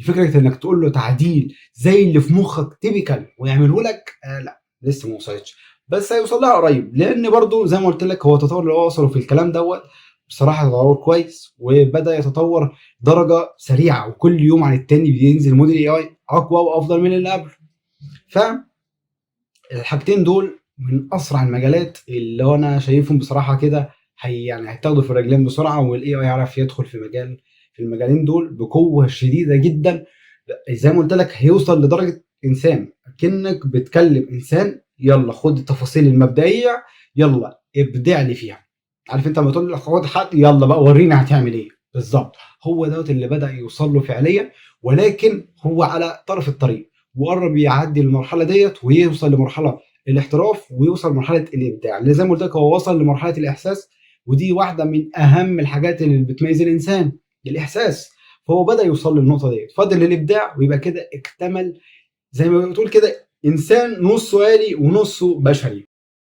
فكرة إنك تقول له تعديل زي اللي في مخك typical ويعمله لك لأ، لسه ما وصلتش، بس هيوصل لها قريب، لأن برضه زي ما قُلت لك هو التطور اللي هو وصله في الكلام دوّة بصراحة تطور كويس، وبدأ يتطور درجة سريعة، وكل يوم عن التاني بينزل موديل AI أقوى وأفضل من اللي قبله. فالحاجتين دول من أسرع المجالات اللي هو أنا شايفهم بصراحة كده يعني هيتاخدوا في الرجلين بسرعة، والAI يعرف يدخل في المجالين دول بقوة شديدة جدًا. زي ما قُلت لك هيوصل لدرجة إنسان، أكنك بتكلم إنسان، يالّا خُد التفاصيل المبدئية، يالّا ابدع لي فيها. عارف أنت أمّا تقول له خُد حد يالّا بقى ورّيني هتعمل إيه، بالضبط، هو دوّة اللي بدأ يوصل له فعليًا، ولكن هو على طرف الطريق، وقرّب يعدّي المرحلة ديّة ويوصل لمرحلة الاحتراف، ويوصل لمرحلة الإبداع، لإن زي ما قُلت لك هو وصل لمرحلة الإحساس، ودي واحدة من أهم الحاجات اللي بتميّز الإنسان، الإحساس. فهو بدأ يوصل للنقطة ديّة، فاضل الإبداع ويبقى كده اكتمل زي ما بتقول كده إنسان نُصّه آلي ونُصّه بشري.